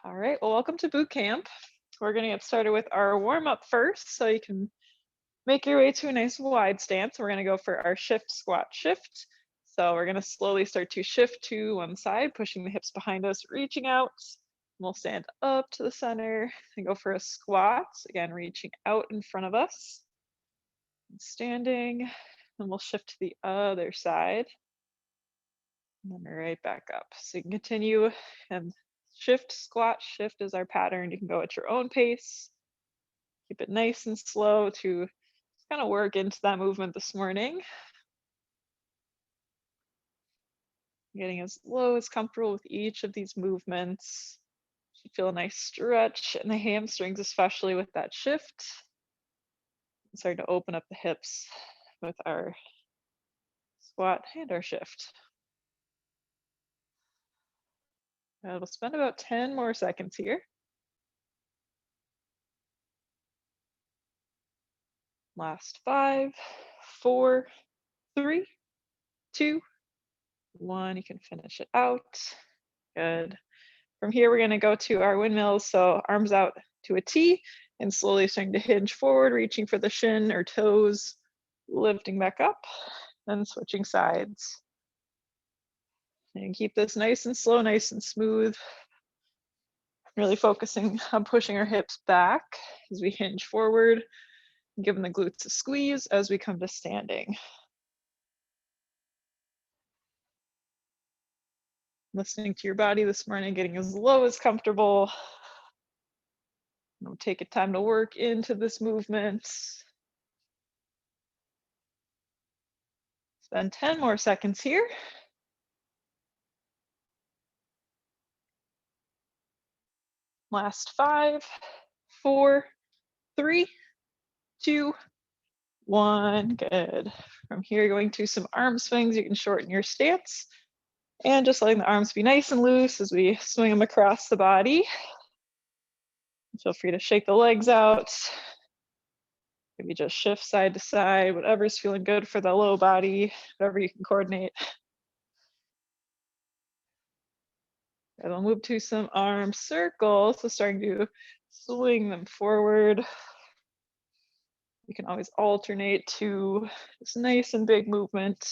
All right, well, welcome to boot camp. We're going to get started with our warm up first, so you can make your way to a nice wide stance. We're going to go for our shift, squat, shift. So we're going to slowly start to shift to one side, pushing the hips behind us, reaching out. We'll stand up to the center and go for a squat. Again, reaching out in front of us, standing, and we'll shift to the other side. And then right back up. So you can continue and shift, squat, shift is our pattern. You can go at your own pace. Keep it nice and slow to kind of work into that movement this morning. Getting as low as comfortable with each of these movements. You feel a nice stretch in the hamstrings, especially with that shift. Start to open up the hips with our squat and our shift. We'll spend about 10 more seconds here. Last 5, 4, 3, 2, 1. You can finish it out. Good. From here, we're going to go to our windmills. So arms out to a T and slowly starting to hinge forward, reaching for the shin or toes, lifting back up, and switching sides. And keep this nice and slow, nice and smooth. Really focusing on pushing our hips back as we hinge forward, giving the glutes a squeeze as we come to standing. Listening to your body this morning, getting as low as comfortable. Take a time to work into this movement. Spend 10 more seconds here. Last 5, 4, 3, 2, 1. Good. From here, going to some arm swings. You can shorten your stance and just letting the arms be nice and loose as we swing them across the body. Feel free to shake the legs out. Maybe just shift side to side, whatever's feeling good for the low body, whatever you can coordinate. And we'll move to some arm circles. So starting to swing them forward. You can always alternate to this nice and big movement.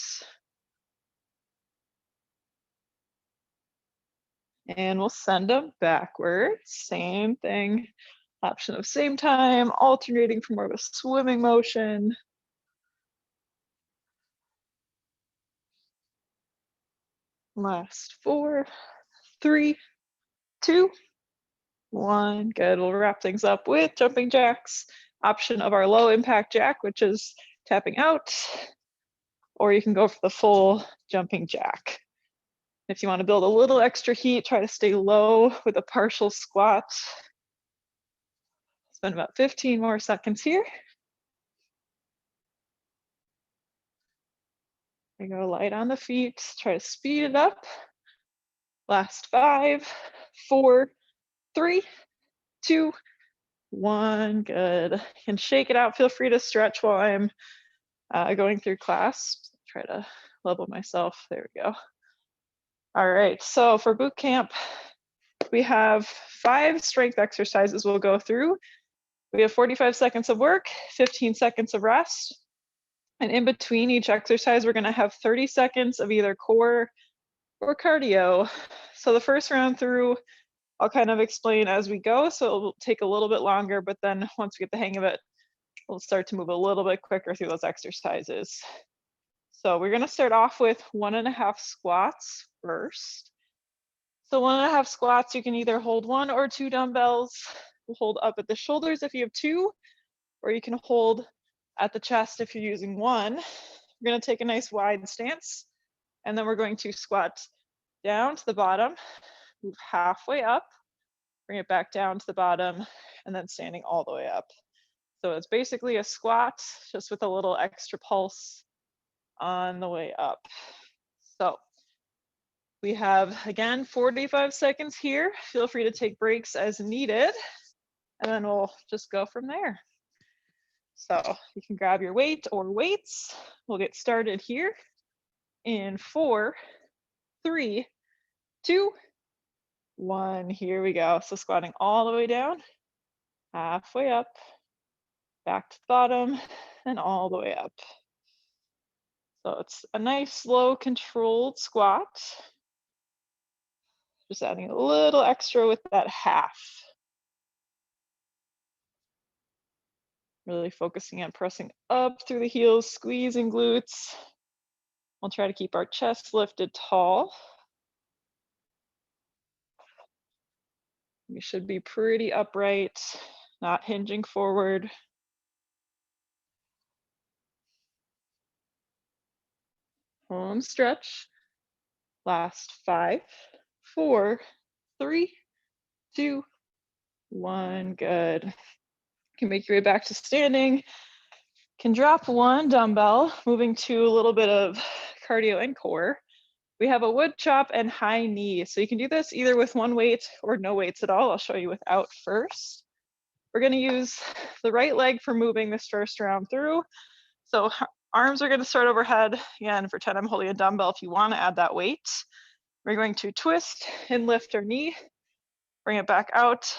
And we'll send them backwards. Same thing. Option of same time, alternating for more of a swimming motion. Last 4, 3, 2, 1. Good. We'll wrap things up with jumping jacks. Option of our low impact jack, which is tapping out, or you can go for the full jumping jack. If you want to build a little extra heat, try to stay low with a partial squat. Spend about 15 more seconds here. We go light on the feet, try to speed it up. Last 5, 4, 3, 2, 1. Good. And shake it out. Feel free to stretch while I'm going through class. Try to level myself. There we go. All right, so for boot camp, we have 5 strength exercises we'll go through. We have 45 seconds of work, 15 seconds of rest. And in between each exercise, we're gonna have 30 seconds of either core or cardio. So the first round through, I'll kind of explain as we go. So it'll take a little bit longer, but then once we get the hang of it, we'll start to move a little bit quicker through those exercises. So we're gonna start off with 1.5 squats first. So 1.5 squats, you can either hold 1 or 2 dumbbells. We'll hold up at the shoulders if you have 2, or you can hold at the chest if you're using 1. We're gonna take a nice wide stance, and then we're going to squat down to the bottom, move halfway up, bring it back down to the bottom, and then standing all the way up. So it's basically a squat, just with a little extra pulse on the way up. So we have, again, 45 seconds here. Feel free to take breaks as needed, and then we'll just go from there. So you can grab your weight or weights. We'll get started here in 4, 3, 2, 1. Here we go. So squatting all the way down, halfway up, back to the bottom, and all the way up. So it's a nice, slow, controlled squat. Just adding a little extra with that half. Really focusing on pressing up through the heels, squeezing glutes. We'll try to keep our chest lifted tall. We should be pretty upright, not hinging forward. Home stretch. Last 5, 4, 3, 2, 1. Good. You can make your way back to standing. Can drop one dumbbell, moving to a little bit of cardio and core. We have a wood chop and high knee. So you can do this either with one weight or no weights at all. I'll show you without first. We're going to use the right leg for moving this first round through. So arms are going to start overhead. Again, pretend I'm holding a dumbbell if you want to add that weight. We're going to twist and lift our knee, bring it back out,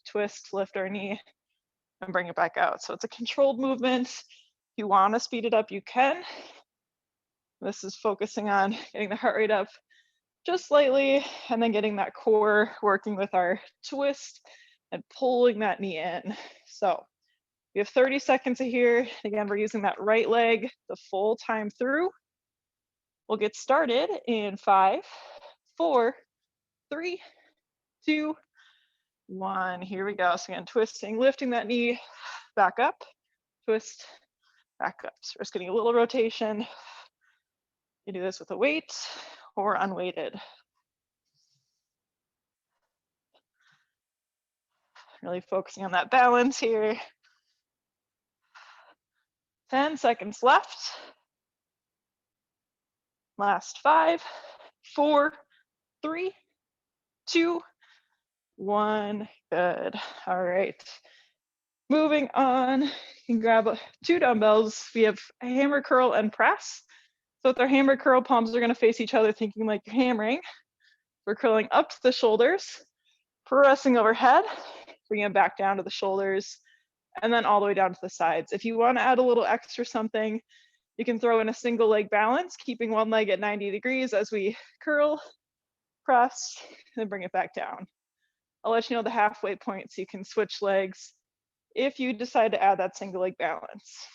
twist, lift our knee, and bring it back out. So it's a controlled movement. If you want to speed it up, you can. This is focusing on getting the heart rate up just slightly, and then getting that core working with our twist and pulling that knee in. So we have 30 seconds here. Again, we're using that right leg the full time through. We'll get started in 5, 4, 3, 2, 1. Here we go. So again, twisting, lifting that knee back up, twist, back up. So we're just getting a little rotation. You do this with a weight or unweighted. Really focusing on that balance here. 10 seconds left. Last 5, 4, 3, 2, 1. Good. All right. Moving on, you can grab 2 dumbbells. We have a hammer curl and press. So with our hammer curl, palms are going to face each other, thinking like you're hammering. We're curling up to the shoulders, pressing overhead, bringing it back down to the shoulders, and then all the way down to the sides. If you want to add a little extra something, you can throw in a single leg balance, keeping one leg at 90 degrees as we curl, press, and then bring it back down. I'll let you know the halfway point so you can switch legs if you decide to add that single leg balance.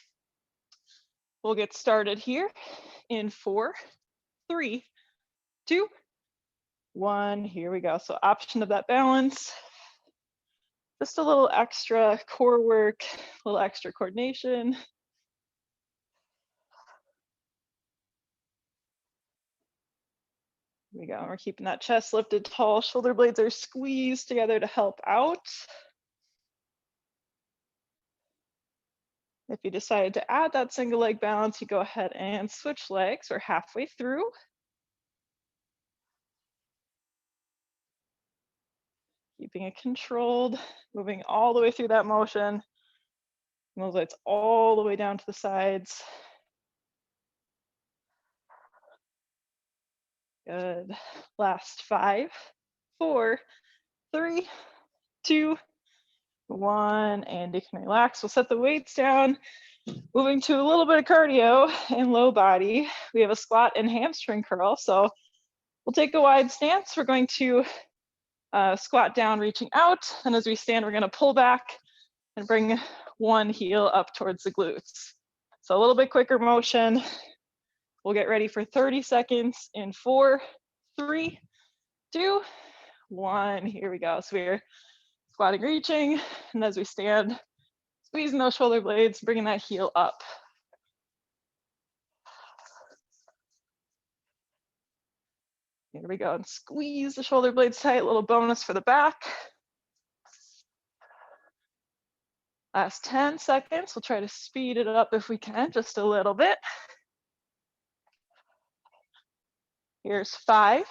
We'll get started here in 4, 3, 2, 1. Here we go. So option of that balance. Just a little extra core work, a little extra coordination. Here we go. We're keeping that chest lifted tall. Shoulder blades are squeezed together to help out. If you decided to add that single leg balance, you go ahead and switch legs. We're halfway through. Keeping it controlled, moving all the way through that motion. Those lights all the way down to the sides. Good. Last 5, 4, 3, 2, 1, and you can relax. We'll set the weights down. Moving to a little bit of cardio and low body. We have a squat and hamstring curl. So we'll take a wide stance. We're going to squat down, reaching out. And as we stand, we're going to pull back and bring one heel up towards the glutes. So a little bit quicker motion. We'll get ready for 30 seconds in 4, 3, 2, 1. Here we go. So we're squatting, reaching, and as we stand, squeezing those shoulder blades, bringing that heel up. Here we go, and squeeze the shoulder blades tight, a little bonus for the back. Last 10 seconds, we'll try to speed it up if we can, just a little bit. Here's 5,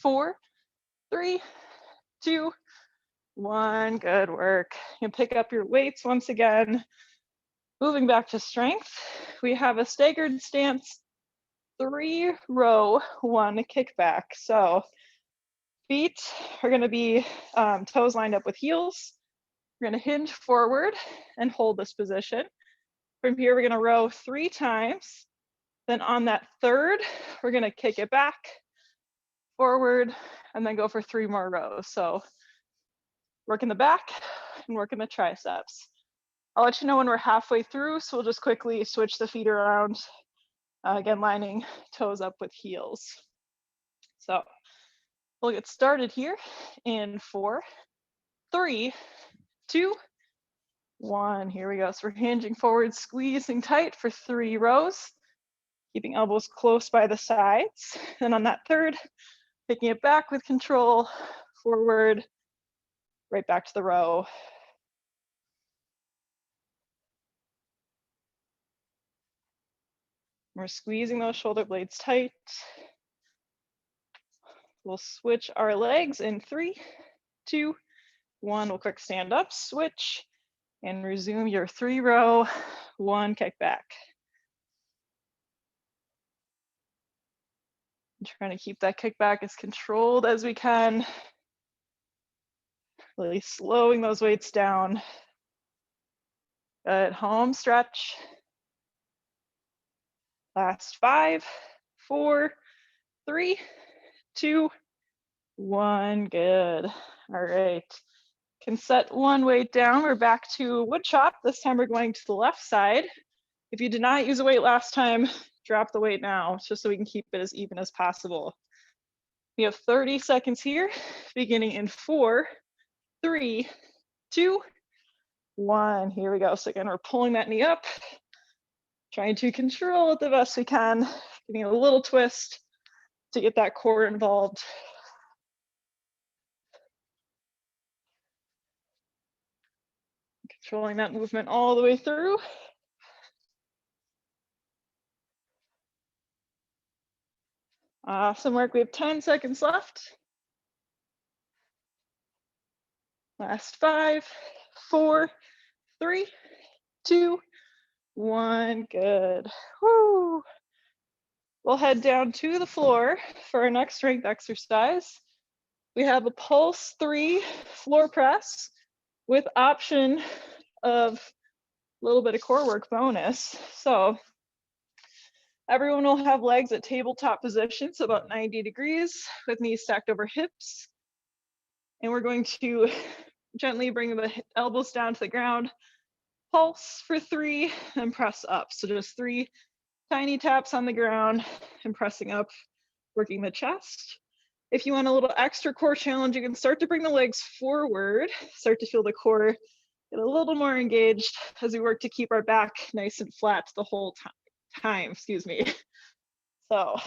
4, 3, 2, 1. Good work. You can pick up your weights once again. Moving back to strength, we have a staggered stance, 3 row, 1 kickback. So Feet are gonna be toes lined up with heels. We're gonna hinge forward and hold this position. From here, we're gonna row 3 times. Then on that third, we're gonna kick it back, forward, and then go for 3 more rows. So working the back and working the triceps. I'll let you know when we're halfway through, so we'll just quickly switch the feet around. Again, lining toes up with heels. So we'll get started here in 4, 3, 2, 1. Here we go. So we're hinging forward, squeezing tight for 3 rows, keeping elbows close by the sides. And on that third, picking it back with control, forward, right back to the row. We're squeezing those shoulder blades tight. We'll switch our legs in 3, 2, 1. We'll quick stand up, switch, and resume your 3 row, 1 kick back. I'm trying to keep that kick back as controlled as we can. Really slowing those weights down. Good, home stretch. Last 5, 4, 3, 2, 1. Good. All right. Can set one weight down. We're back to wood chop. This time we're going to the left side. If you did not use a weight last time, drop the weight now, just so we can keep it as even as possible. We have 30 seconds here, beginning in 4, 3, 2, 1. Here we go. So again, we're pulling that knee up, trying to control it the best we can, giving it a little twist to get that core involved. Controlling that movement all the way through. Awesome work. We have 10 seconds left. Last 5, 4, 3, 2, 1. Good. Woo. We'll head down to the floor for our next strength exercise. We have a pulse 3 floor press with option of a little bit of core work bonus. So everyone will have legs at tabletop position, so about 90 degrees with knees stacked over hips. And we're going to gently bring the elbows down to the ground, pulse for 3, and press up. So just 3 tiny taps on the ground and pressing up, working the chest. If you want a little extra core challenge, you can start to bring the legs forward, start to feel the core get a little more engaged as we work to keep our back nice and flat the whole time, excuse me. So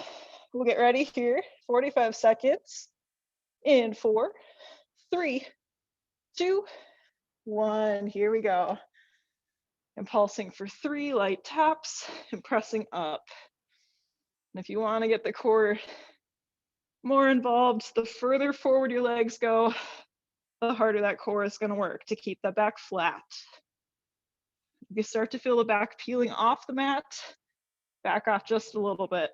we'll get ready here, 45 seconds in 4, 3, 2, 1. Here we go. And pulsing for 3 light taps and pressing up. And if you want to get the core more involved, the further forward your legs go, the harder that core is going to work to keep that back flat. If you start to feel the back peeling off the mat, back off just a little bit.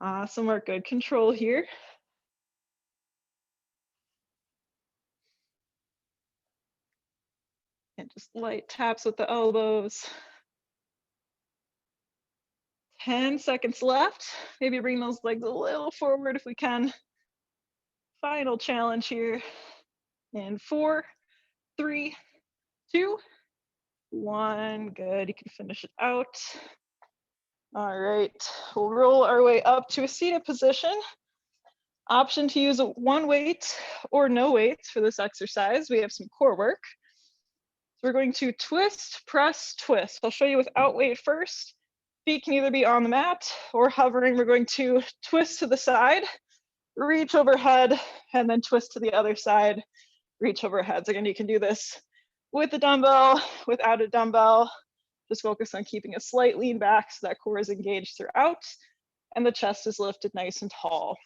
Awesome work, good control here. And just light taps with the elbows. 10 seconds left. Maybe bring those legs a little forward if we can. Final challenge here. In 4, 3, 2, 1. Good, you can finish it out. All right, we'll roll our way up to a seated position. Option to use one weight or no weights for this exercise. We have some core work. So we're going to twist, press, twist. I'll show you without weight first. Feet can either be on the mat or hovering. We're going to twist to the side, reach overhead, and then twist to the other side, reach overhead. So again, you can do this with a dumbbell, without a dumbbell. Just focus on keeping a slight lean back so that core is engaged throughout and the chest is lifted nice and tall.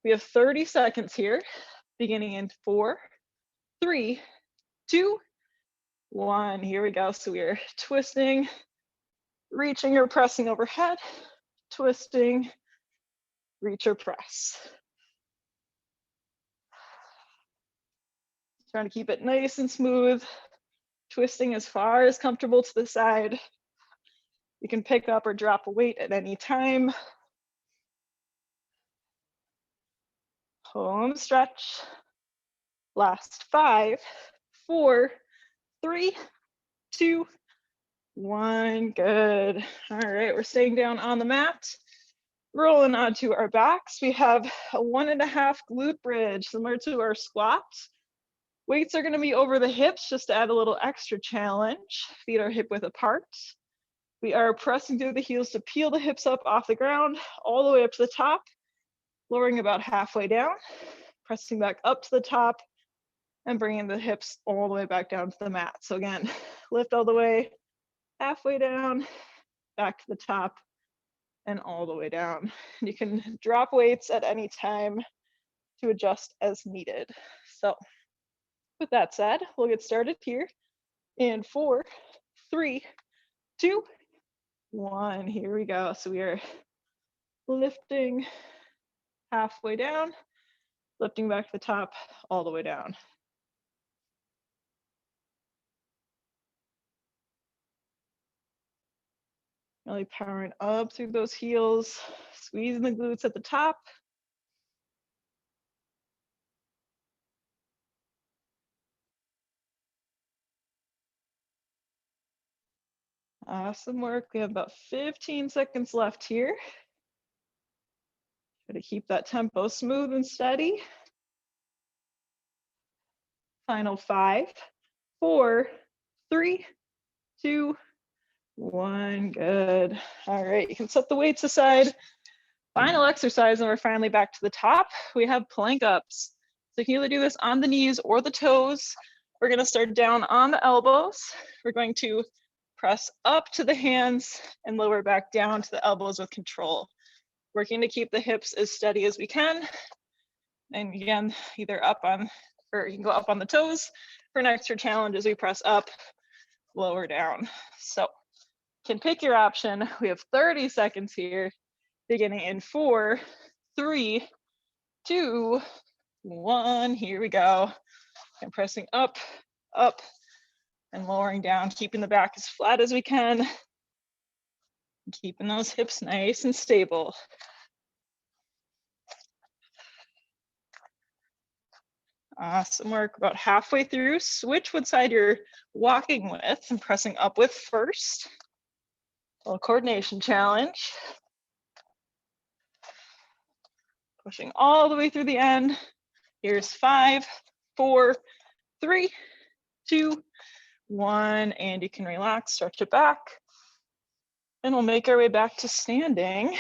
We have 30 seconds here, beginning in 4, 3, 2, 1. Here we go. So we are twisting, reaching or pressing overhead, twisting, reach or press. Trying to keep it nice and smooth, twisting as far as comfortable to the side. You can pick up or drop a weight at any time. Home stretch. Last 5, 4, 3, 2, 1. Good. All right, we're staying down on the mat. Rolling onto our backs. We have a 1.5 glute bridge, similar to our squats. Weights are going to be over the hips just to add a little extra challenge. Feet are hip width apart. We are pressing through the heels to peel the hips up off the ground, all the way up to the top, lowering about halfway down, pressing back up to the top, and bringing the hips all the way back down to the mat. So again, lift all the way, halfway down, back to the top, and all the way down. And you can drop weights at any time to adjust as needed. So with that said, we'll get started here in 4, 3, 2, 1. Here we go. So we are lifting halfway down, lifting back to the top, all the way down. Really powering up through those heels, squeezing the glutes at the top. Awesome work. We have about 15 seconds left here. Try to keep that tempo smooth and steady. Final 5, 4, 3, 2, 1. Good. All right, you can set the weights aside. Final exercise, and we're finally back to the top. We have plank ups. So you can either do this on the knees or the toes. We're going to start down on the elbows. We're going to press up to the hands and lower back down to the elbows with control. Working to keep the hips as steady as we can. And again, either up on, or you can go up on the toes for an extra challenge as we press up, lower down. So you can pick your option. We have 30 seconds here, beginning in 4, 3, 2, 1. Here we go. And pressing up, up, and lowering down, keeping the back as flat as we can. Keeping those hips nice and stable. Awesome work. About halfway through, switch what side you're walking with and pressing up with first. A little coordination challenge. Pushing all the way through the end. Here's 5, 4, 3, 2, 1, and you can relax, stretch it back. And we'll make our way back to standing.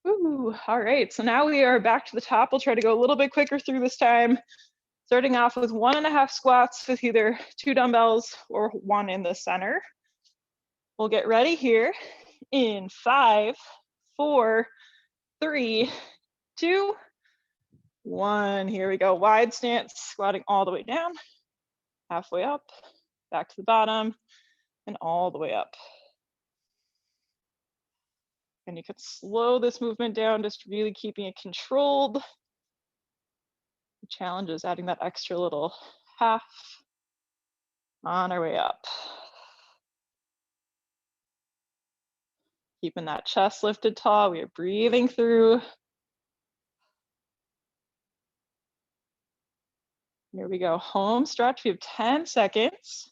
Ooh, all right, so now we are back to the top. We'll try to go a little bit quicker through this time. Starting off with 1.5 squats with either 2 dumbbells or 1 in the center. We'll get ready here in 5, 4, 3, 2, 1. Here we go, wide stance, squatting all the way down, halfway up, back to the bottom, and all the way up. And you could slow this movement down, just really keeping it controlled. The challenge is adding that extra little half on our way up. Keeping that chest lifted tall, we are breathing through. Here we go, home stretch, we have 10 seconds.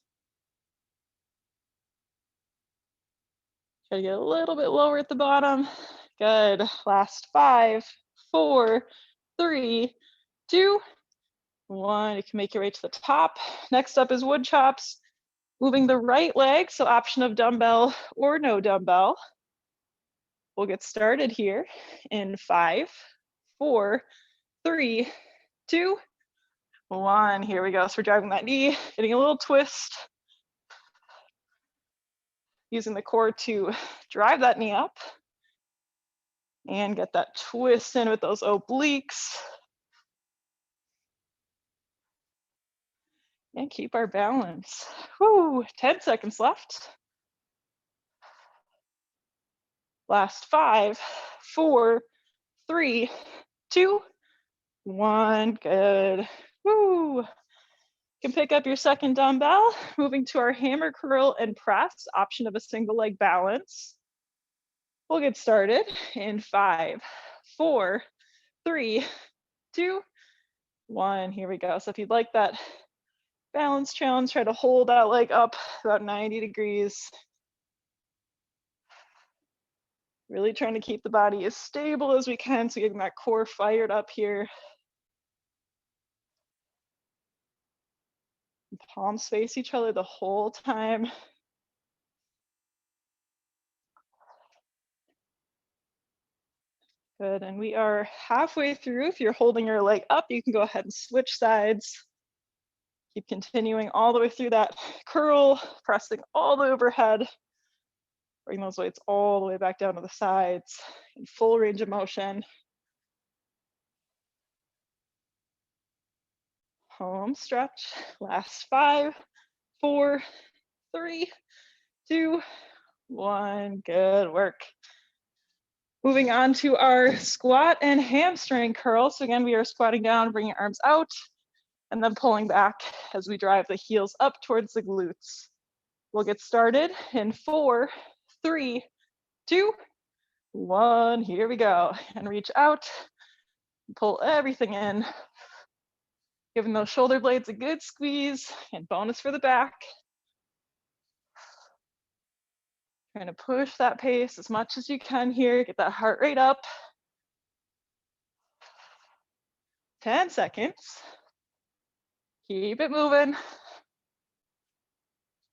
Try to get a little bit lower at the bottom. Good, last 5, 4, 3, 2, 1. You can make your way to the top. Next up is wood chops. Moving the right leg, so option of dumbbell or no dumbbell. We'll get started here in 5, 4, 3, 2, 1. Here we go. So we're driving that knee, getting a little twist. Using the core to drive that knee up and get that twist in with those obliques. And keep our balance. Whew, 10 seconds left. Last 5, 4, 3, 2, 1. Good. Woo. You can pick up your second dumbbell, moving to our hammer curl and press, option of a single leg balance. We'll get started in 5, 4, 3, 2, 1. Here we go. So if you'd like that balance challenge, try to hold that leg up about 90 degrees. Really trying to keep the body as stable as we can, so getting that core fired up here. Palms face each other the whole time. Good, and we are halfway through. If you're holding your leg up, you can go ahead and switch sides. Keep continuing all the way through that curl, pressing all the way overhead. Bring those weights all the way back down to the sides in full range of motion. Home stretch. Last 5, 4, 3, 2, 1. Good work. Moving on to our squat and hamstring curl. So again, we are squatting down, bringing arms out, and then pulling back as we drive the heels up towards the glutes. We'll get started in 4, 3, 2, 1. Here we go. And reach out, pull everything in, giving those shoulder blades a good squeeze, and bonus for the back. Trying to push that pace as much as you can here. Get that heart rate up. 10 seconds. Keep it moving.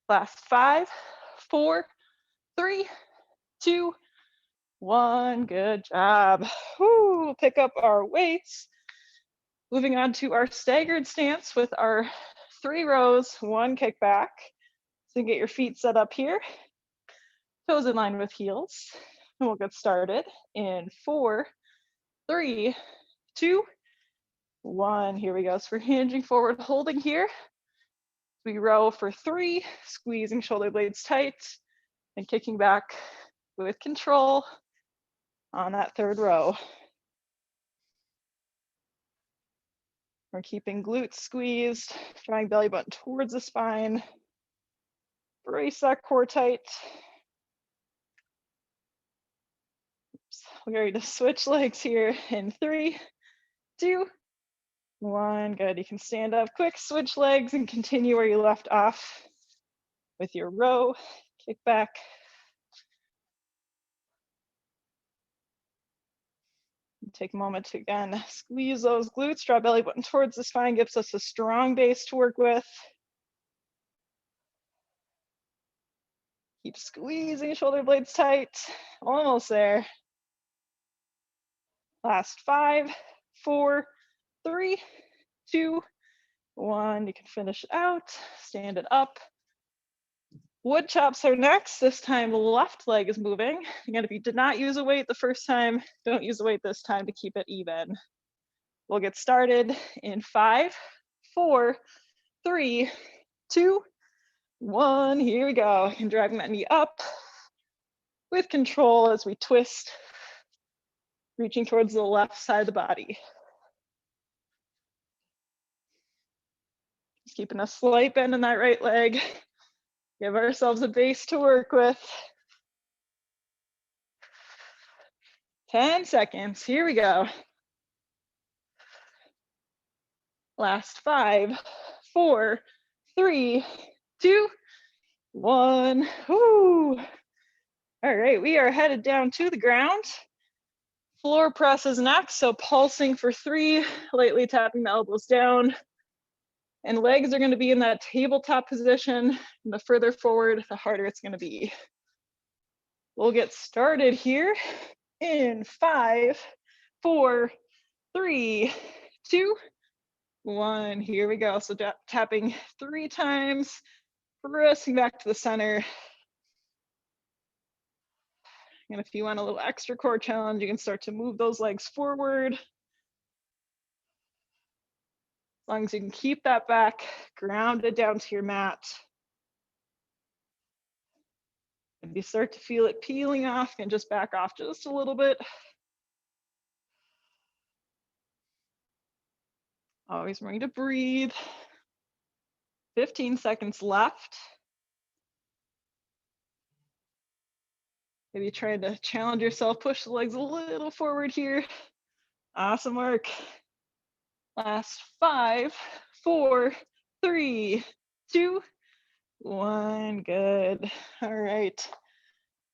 Last 5, 4, 3, 2, 1. Good job. Woo. Pick up our weights. Moving on to our staggered stance with our 3 rows, 1 kickback. So get your feet set up here. Toes in line with heels. And we'll get started in 4, 3, 2, 1. Here we go. So we're hinging forward, holding here. We row for 3, squeezing shoulder blades tight and kicking back with control on that 3rd row. We're keeping glutes squeezed, drawing belly button towards the spine. Brace that core tight. We're ready to switch legs here in 3, 2, 1. Good. You can stand up quick, switch legs, and continue where you left off with your row. Kick back. Take a moment to, again, squeeze those glutes, draw belly button towards the spine, gives us a strong base to work with. Keep squeezing shoulder blades tight. Almost there. Last 5, 4, 3, 2, 1. You can finish it out. Stand it up. Wood chops are next. This time, left leg is moving. Again, if you did not use a weight the first time, don't use a weight this time to keep it even. We'll get started in 5, 4, 3, 2, 1. Here we go. And driving that knee up with control as we twist, reaching towards the left side of the body. Just keeping a slight bend in that right leg. Give ourselves a base to work with. 10 seconds. Here we go. Last 5, 4, 3, 2, 1. Woo. All right, we are headed down to the ground. Floor press is next, so pulsing for 3, lightly tapping the elbows down. And legs are going to be in that tabletop position. And the further forward, the harder it's going to be. We'll get started here in 5, 4, 3, 2, 1. Here we go. So tapping 3 times, pressing back to the center. And if you want a little extra core challenge, you can start to move those legs forward. As long as you can keep that back grounded down to your mat. If you start to feel it peeling off, and just back off just a little bit. Always remember to breathe. 15 seconds left. Maybe try to challenge yourself, push the legs a little forward here. Awesome work. Last 5, 4, 3, 2, 1. Good. All right.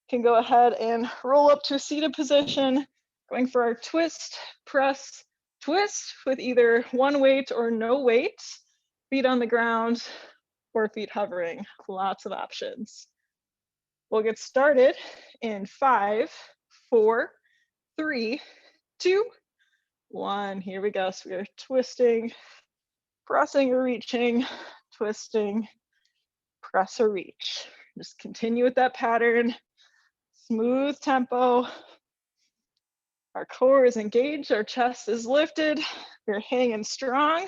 Can go ahead and roll up to a seated position, going for our twist, press, twist with either one weight or no weight, feet on the ground or feet hovering. Lots of options. We'll get started in 5, 4, 3, 2, 1. Here we go. So we are twisting, pressing or reaching, twisting, press or reach. Just continue with that pattern. Smooth tempo. Our core is engaged, our chest is lifted. We're hanging strong.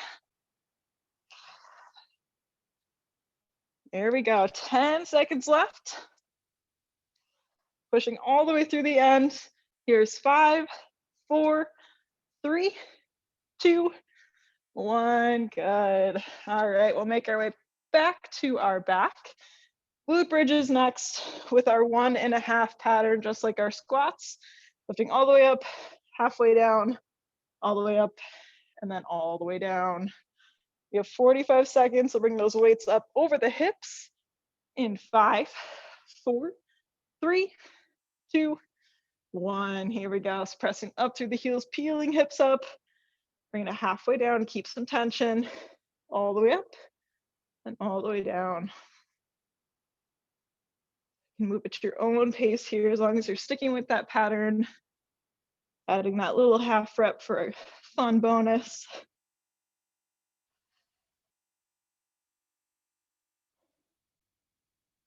There we go. 10 seconds left. Pushing all the way through the end. Here's 5, 4, 3, 2, 1. Good. All right, we'll make our way back to our back. Glute bridges next with our 1.5 pattern, just like our squats. Lifting all the way up, halfway down, all the way up, and then all the way down. You have 45 seconds, so bring those weights up over the hips in 5, 4, 3, 2, 1. Here we go. So pressing up through the heels, peeling hips up. Bring it halfway down, keep some tension. All the way up and all the way down. You can move at your own pace here as long as you're sticking with that pattern. Adding that little half rep for a fun bonus.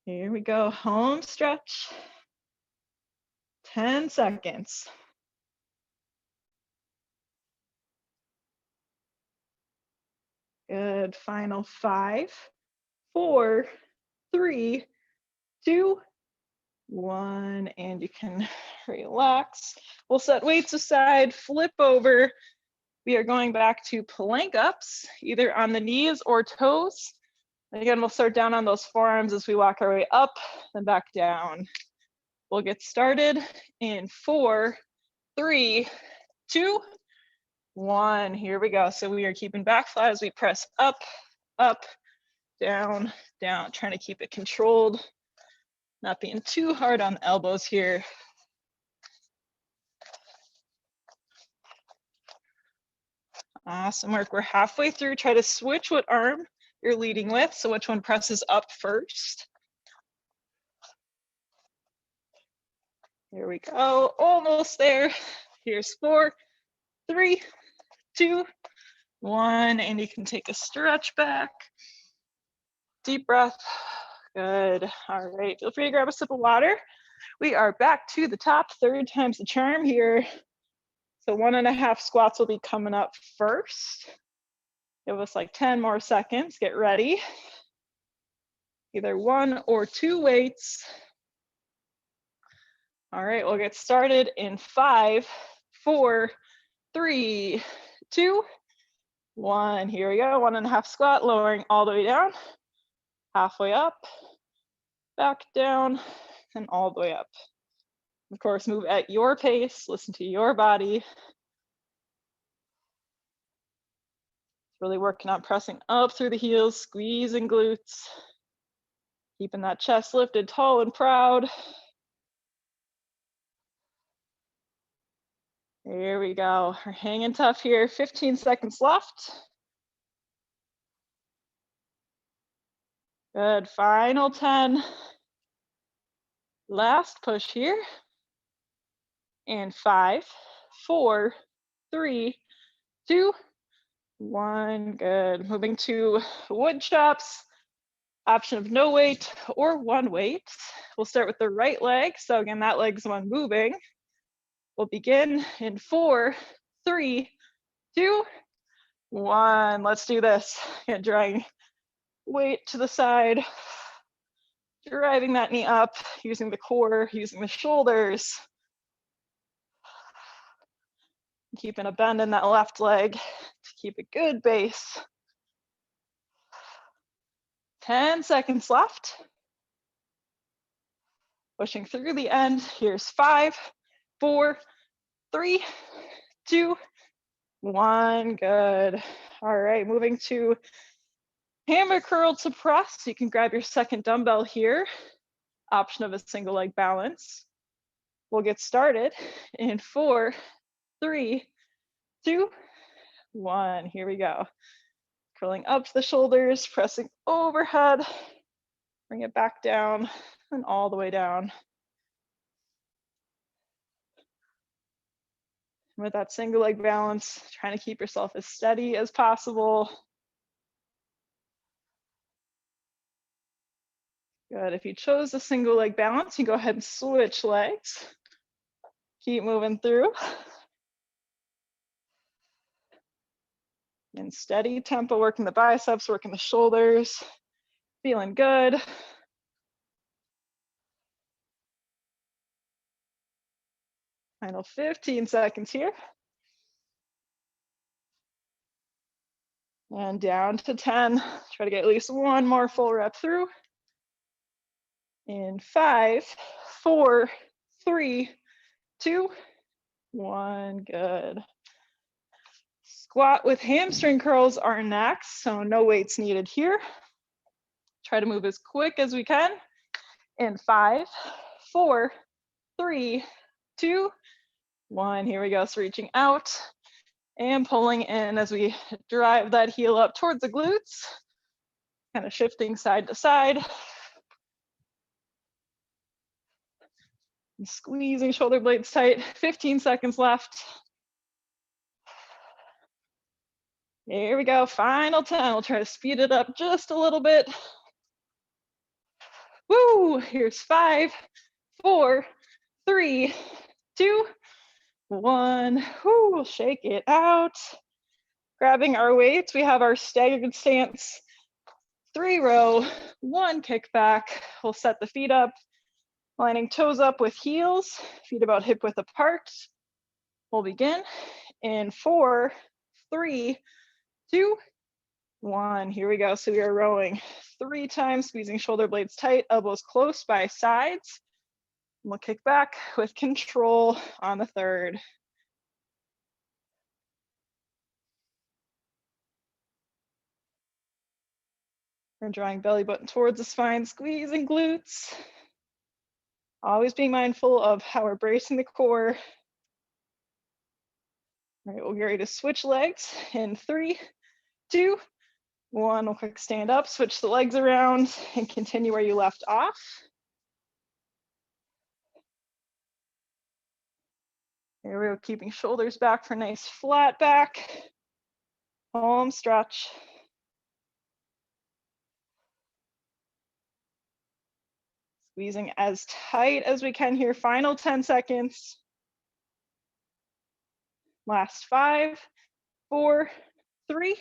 Here we go, home stretch. 10 seconds. Good, final 5, 4, 3, 2, 1, and you can relax. We'll set weights aside, flip over. We are going back to plank ups, either on the knees or toes. And again, we'll start down on those forearms as we walk our way up, then back down. We'll get started in 4, 3, 2, 1. Here we go. So we are keeping back flat as we press up, up, down, down, trying to keep it controlled, not being too hard on the elbows here. Awesome work. We're halfway through. Try to switch what arm you're leading with. So which one presses up first? Here we go. Almost there. Here's 4, 3, 2, 1. And you can take a stretch back. Deep breath. Good. All right. Feel free to grab a sip of water. We are back to the top. 3rd time's the charm here. So 1.5 squats will be coming up first. Give us like 10 more seconds. Get ready. Either 1 or 2 weights. All right, we'll get started in 5, 4, 3, 2, 1. Here we go. 1.5 squat, lowering all the way down, halfway up, back down, and all the way up. Of course, move at your pace, listen to your body. Really working on pressing up through the heels, squeezing glutes, keeping that chest lifted tall and proud. Here we go. We're hanging tough here. 15 seconds left. Good. Final 10. Last push here. And 5, 4, 3, 2, 1. Good. Moving to wood chops. Option of no weight or 1 weight. We'll start with the right leg. So again, that leg's the one moving. We'll begin in 4, 3, 2, 1. Let's do this. Again, drawing weight to the side. Driving that knee up, using the core, using the shoulders. Keeping a bend in that left leg to keep a good base. 10 seconds left. Pushing through the end. Here's 5, 4, 3, 2, 1. Good. All right, moving to hammer curl to press. You can grab your second dumbbell here. Option of a single leg balance. We'll get started in 4, 3, 2, 1. Here we go. Curling up to the shoulders, pressing overhead. Bring it back down and all the way down. With that single leg balance, trying to keep yourself as steady as possible. Good. If you chose a single leg balance, you go ahead and switch legs. Keep moving through. And steady tempo, working the biceps, working the shoulders. Feeling good. Final 15 seconds here. And down to 10. Try to get at least one more full rep through. In 5, 4, 3, 2, 1. Good. Squat with hamstring curls are next, so no weights needed here. Try to move as quick as we can. In 5, 4, 3, 2, 1. Here we go. So reaching out and pulling in as we drive that heel up towards the glutes. Kind of shifting side to side. And squeezing shoulder blades tight. 15 seconds left. Here we go. Final 10. We'll try to speed it up just a little bit. Woo! Here's 5, 4, 3, 2, 1. Woo! We'll shake it out. Grabbing our weights, we have our staggered stance, 3-row, 1 kickback. We'll set the feet up, lining toes up with heels, feet about hip width apart. We'll begin in 4, 3, 2, 1. Here we go. So we are rowing 3 times, squeezing shoulder blades tight, elbows close by sides. We'll kick back with control on the 3rd. We're drawing belly button towards the spine, squeezing glutes. Always being mindful of how we're bracing the core. All right, we'll get ready to switch legs in 3, 2, 1. We'll quick stand up, switch the legs around, and continue where you left off. Here we go, keeping shoulders back for a nice flat back. Palm stretch. Squeezing as tight as we can here. Final 10 seconds. Last 5, 4, 3,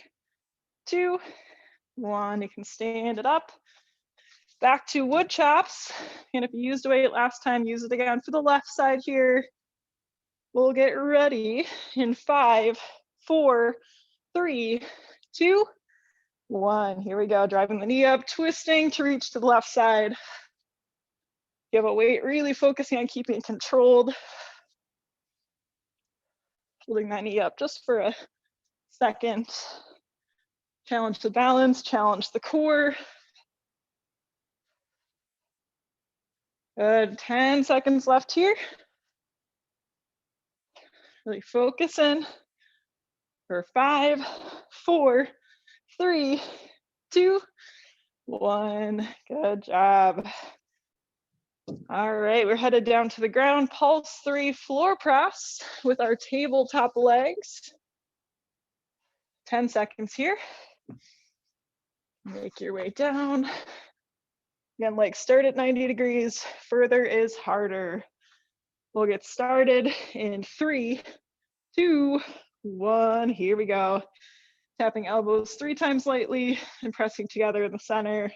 2, 1. You can stand it up. Back to wood chops. And if you used a weight last time, use it again for the left side here. We'll get ready in 5, 4, 3, 2, 1. Here we go. Driving the knee up, twisting to reach to the left side. You have a weight, really focusing on keeping it controlled. Holding that knee up just for a second. Challenge the balance, challenge the core. Good, 10 seconds left here. Really focus in for 5, 4, 3, 2, 1. Good job. All right, we're headed down to the ground. Pulse 3 floor press with our tabletop legs. 10 seconds here. Make your way down. Again, legs start at 90 degrees. Further is harder. We'll get started in 3, 2, 1. Here we go. Tapping elbows 3 times lightly and pressing together in the center.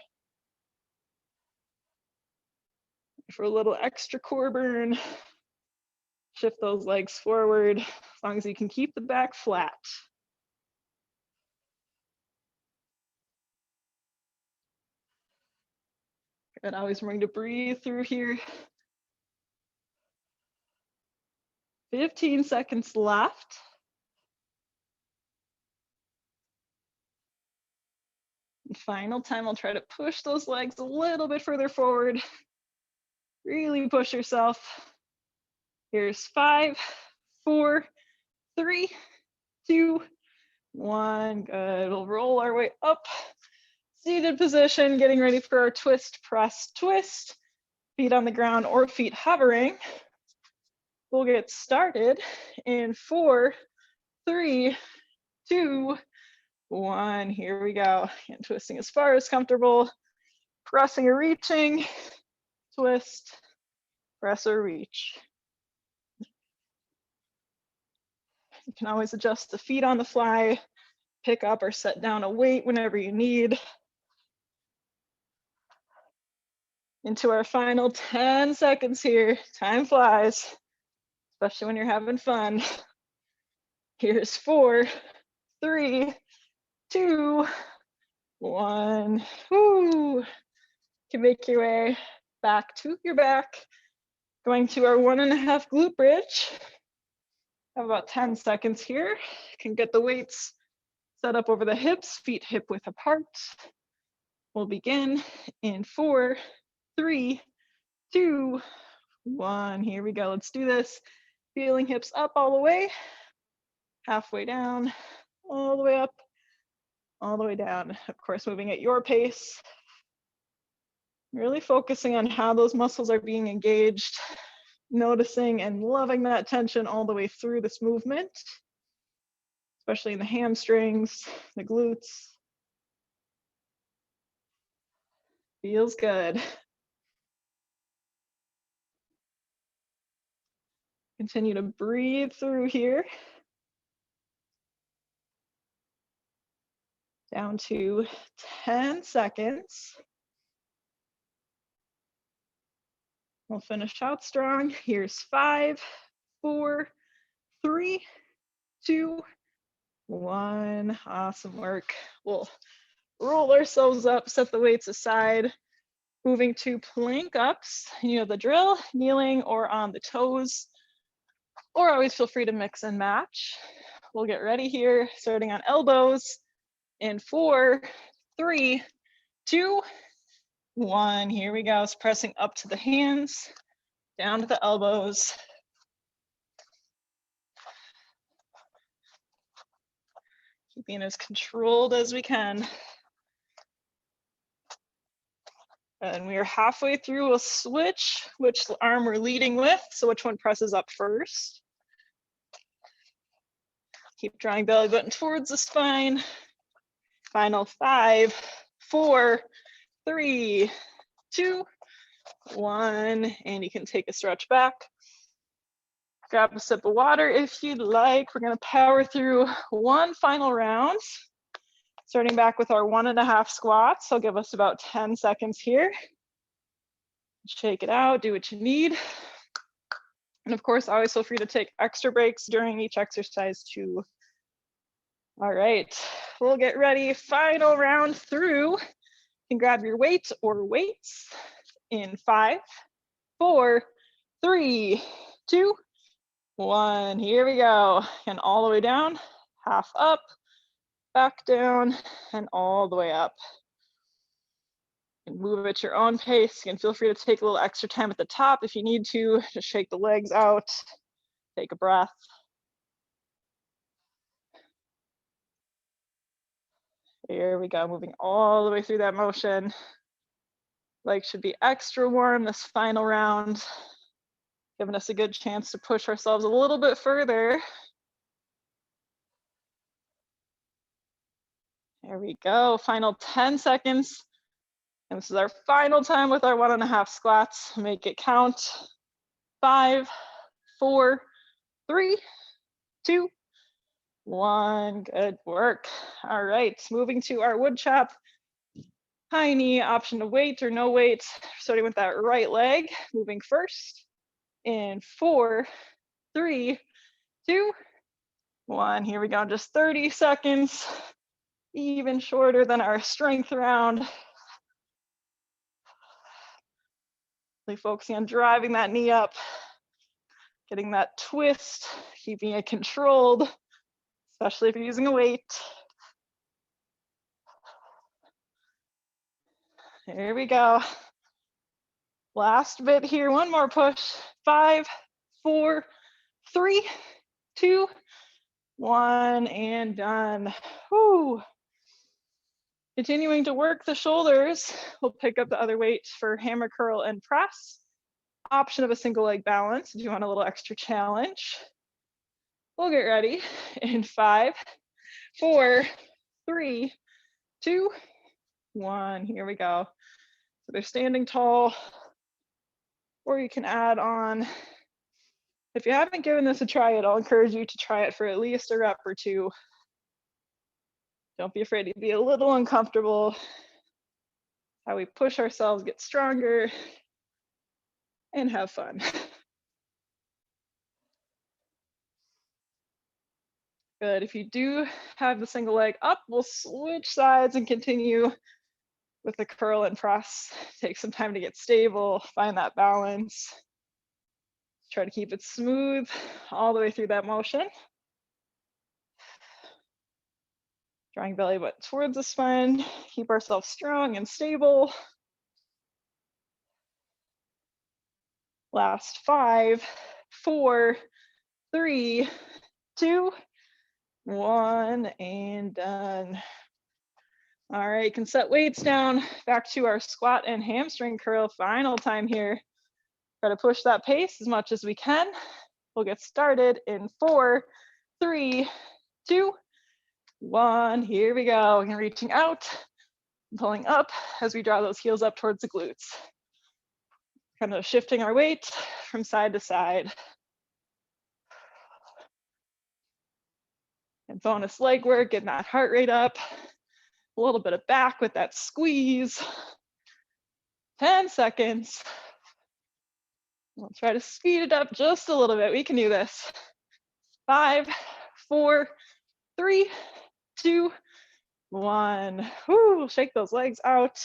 For a little extra core burn, shift those legs forward as long as you can keep the back flat. And always remember to breathe through here. 15 seconds left. And final time, I'll try to push those legs a little bit further forward. Really push yourself. Here's 5, 4, 3, 2, 1. Good. We'll roll our way up. Seated position, getting ready for our twist, press, twist. Feet on the ground or feet hovering. We'll get started in 4, 3, 2, 1. Here we go. And twisting as far as comfortable. Pressing or reaching. Twist, press or reach. You can always adjust the feet on the fly, pick up or set down a weight whenever you need. Into our final 10 seconds here. Time flies, especially when you're having fun. Here's 4, 3, 2, 1. Woo. You can make your way back to your back. Going to our 1.5 glute bridge. Have about 10 seconds here. You can get the weights set up over the hips, feet hip width apart. We'll begin in 4, 3, 2, 1. Here we go. Let's do this. Feeling hips up all the way, halfway down, all the way up, all the way down. Of course, moving at your pace. Really focusing on how those muscles are being engaged, noticing and loving that tension all the way through this movement, especially in the hamstrings, the glutes. Feels good. Continue to breathe through here. Down to 10 seconds. We'll finish out strong. Here's 5, 4, 3, 2, 1. Awesome work. We'll roll ourselves up, set the weights aside, moving to plank ups. You know the drill, kneeling or on the toes, or always feel free to mix and match. We'll get ready here, starting on elbows in 4, 3, 2, 1. Here we go. It's pressing up to the hands, down to the elbows. Keeping as controlled as we can. And we are halfway through. We'll switch which arm we're leading with, so which one presses up first. Keep drawing belly button towards the spine. Final 5, 4, 3, 2, 1. And you can take a stretch back. Grab a sip of water if you'd like. We're going to power through one final round. Starting back with our 1.5 squats. So give us about 10 seconds here. Shake it out, do what you need. And of course, always feel free to take extra breaks during each exercise too. All right, we'll get ready. Final round through. You can grab your weight or weights in 5, 4, 3, 2, 1. Here we go. And all the way down, half up, back down, and all the way up. You can move at your own pace. You can feel free to take a little extra time at the top if you need to. Just shake the legs out, take a breath. Here we go, moving all the way through that motion. Legs should be extra warm this final round, giving us a good chance to push ourselves a little bit further. There we go, final 10 seconds. And this is our final time with our 1.5 squats. Make it count. 5, 4, 3, 2, 1. Good work. All right, moving to our wood chop. High knee, option to weight or no weight. Starting with that right leg, moving first. In 4, 3, 2, 1. Here we go, just 30 seconds. Even shorter than our strength round. Really focusing on driving that knee up, getting that twist, keeping it controlled, especially if you're using a weight. There we go. Last bit here, one more push. 5, 4, 3, 2, 1, and done. Whew. Continuing to work the shoulders, we'll pick up the other weight for hammer curl and press. Option of a single leg balance if you want a little extra challenge. We'll get ready in 5, 4, 3, 2, 1. Here we go. So they're standing tall, or you can add on. If you haven't given this a try yet, I'll encourage you to try it for at least a rep or two. Don't be afraid to be a little uncomfortable. How we push ourselves, get stronger, and have fun. Good. If you do have the single leg up, we'll switch sides and continue with the curl and press. Take some time to get stable, find that balance. Try to keep it smooth all the way through that motion. Drawing belly button towards the spine. Keep ourselves strong and stable. Last 5, 4, 3, 2, 1, and done. All right, you can set weights down. Back to our squat and hamstring curl. Final time here. Try to push that pace as much as we can. We'll get started in 4, 3, 2, 1. Here we go. Again, reaching out, pulling up as we draw those heels up towards the glutes. Kind of shifting our weight from side to side. And bonus leg work, getting that heart rate up. A little bit of back with that squeeze. 10 seconds. We'll try to speed it up just a little bit. We can do this. 5, 4, 3, 2, 1. Woo, shake those legs out.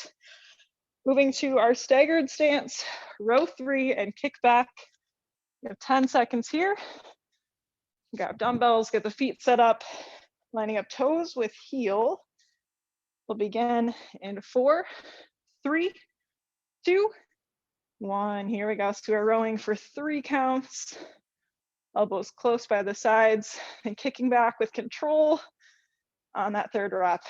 Moving to our staggered stance, row 3 and kick back. You have 10 seconds here. Grab dumbbells, get the feet set up, lining up toes with heel. We'll begin in 4, 3, 2, 1. Here we go. So we're rowing for 3 counts. Elbows close by the sides and kicking back with control on that 3rd rep.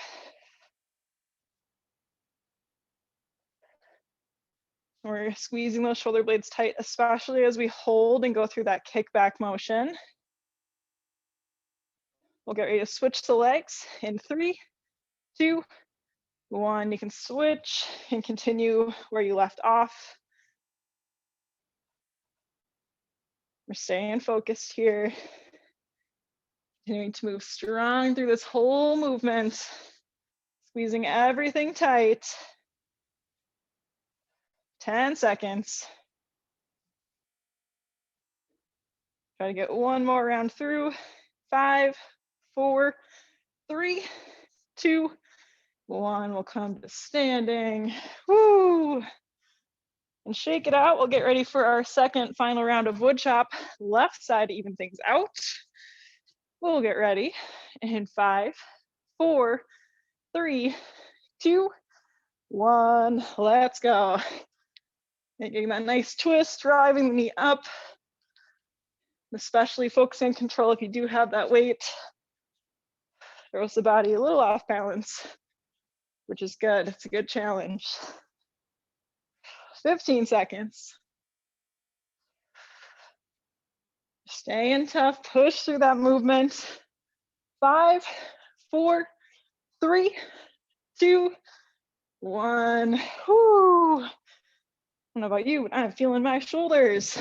We're squeezing those shoulder blades tight, especially as we hold and go through that kickback motion. We'll get ready to switch the legs in 3, 2, 1. You can switch and continue where you left off. We're staying focused here. Continuing to move strong through this whole movement. Squeezing everything tight. 10 seconds. Try to get one more round through. 5, 4, 3, 2, 1. We'll come to standing. Woo! And shake it out. We'll get ready for our second final round of wood chop. Left side to even things out. We'll get ready in 5, 4, 3, 2, 1. Let's go. Making that nice twist, driving the knee up. Especially focusing on control if you do have that weight. Throws the body a little off balance, which is good. It's a good challenge. 15 seconds. Staying tough, push through that movement. 5, 4, 3, 2, 1. Whoo! I don't know about you, but I'm feeling my shoulders.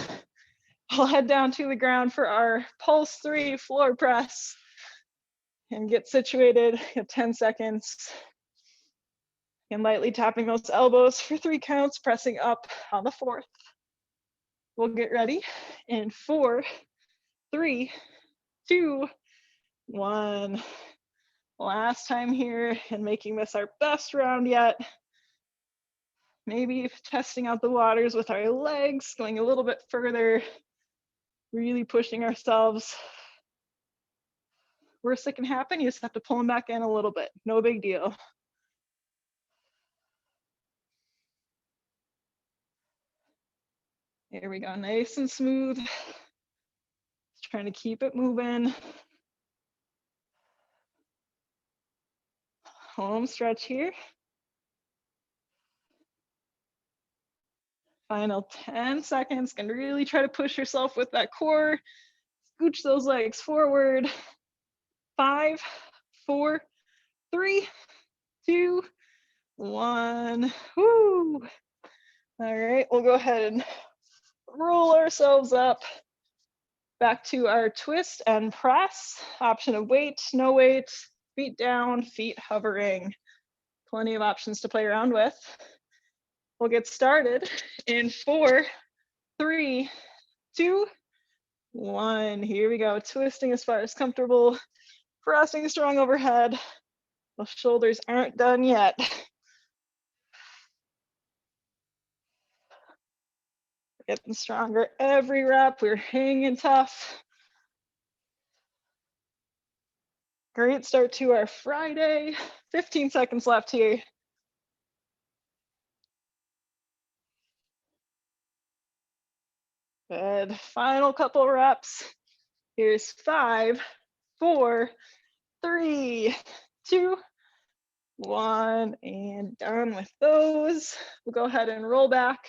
I'll head down to the ground for our pulse 3 floor press and get situated. You have 10 seconds. And lightly tapping those elbows for 3 counts, pressing up on the 4th. We'll get ready in 4, 3, 2, 1. Last time here, and making this our best round yet. Maybe testing out the waters with our legs, going a little bit further, really pushing ourselves. Worst that can happen, you just have to pull them back in a little bit. No big deal. Here we go, nice and smooth. Just trying to keep it moving. Home stretch here. Final 10 seconds. Can really try to push yourself with that core. Scooch those legs forward. 5, 4, 3, 2, 1. Woo! All right, we'll go ahead and roll ourselves up back to our twist and press. Option of weight, no weight, feet down, feet hovering. Plenty of options to play around with. We'll get started in 4, 3, 2, 1. Here we go. Twisting as far as comfortable. Pressing strong overhead. The shoulders aren't done yet. Getting stronger every rep. We're hanging tough. Great start to our Friday. 15 seconds left here. Good. Final couple reps. Here's 5, 4, 3, 2, 1, and done with those. We'll go ahead and roll back.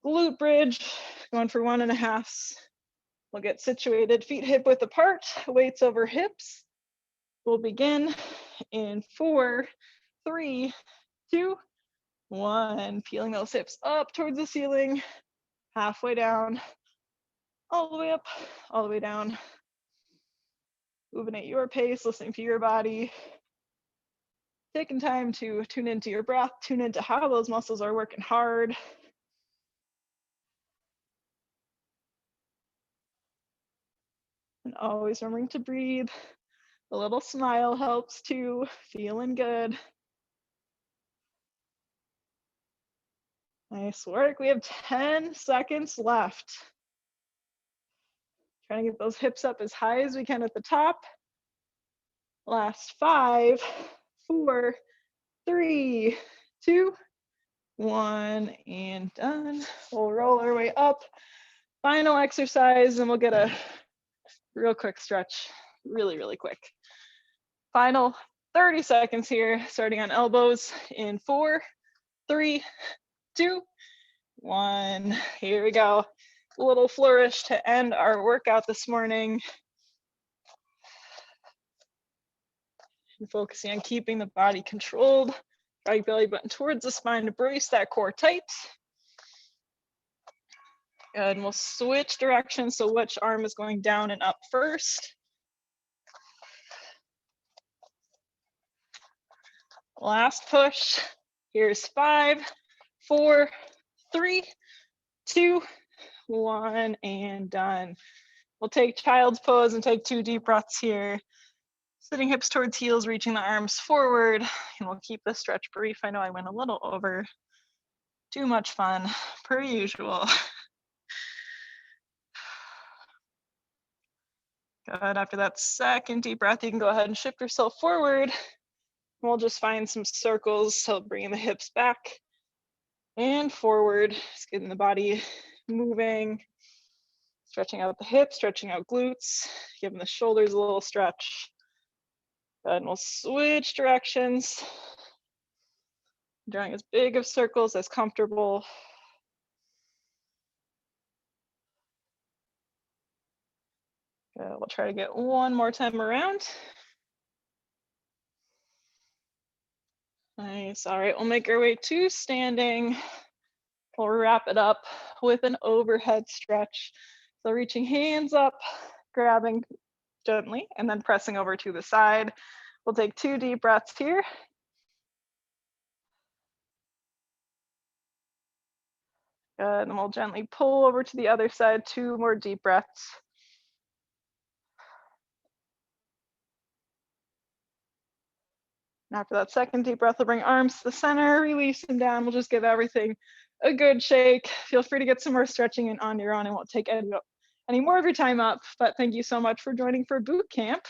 Glute bridge, going for 1.5s. We'll get situated, feet hip width apart, weights over hips. We'll begin in 4, 3, 2, 1. Peeling those hips up towards the ceiling, halfway down, all the way up, all the way down. Moving at your pace, listening to your body. Taking time to tune into your breath, tune into how those muscles are working hard. And always remembering to breathe. A little smile helps too, feeling good. Nice work. We have 10 seconds left. Trying to get those hips up as high as we can at the top. Last 5, 4, 3, 2, 1, and done. We'll roll our way up. Final exercise, and we'll get a real quick stretch, really quick. Final 30 seconds here, starting on elbows in 4, 3, 2, 1. Here we go. A little flourish to end our workout this morning. And focusing on keeping the body controlled. Draw your belly button towards the spine to brace that core tight. Good, and we'll switch directions, so which arm is going down and up first. Last push. Here's 5, 4, 3, 2, 1, and done. We'll take child's pose and take 2 deep breaths here. Sitting hips towards heels, reaching the arms forward, and we'll keep the stretch brief. I know I went a little over. Too much fun, per usual. Good, after that second deep breath, you can go ahead and shift yourself forward. We'll just find some circles, so bringing the hips back and forward, just getting the body moving, stretching out the hips, stretching out glutes, giving the shoulders a little stretch. Good, and we'll switch directions, drawing as big of circles as comfortable. Good, we'll try to get one more time around. Nice, all right, we'll make our way to standing. We'll wrap it up with an overhead stretch. So reaching hands up, grabbing gently, and then pressing over to the side. We'll take 2 deep breaths here. Good, and we'll gently pull over to the other side, 2 more deep breaths. And after that second deep breath, we'll bring arms to the center, release them down. We'll just give everything a good shake. Feel free to get some more stretching in on your own. I won't take any more of your time up, but thank you so much for joining for boot camp.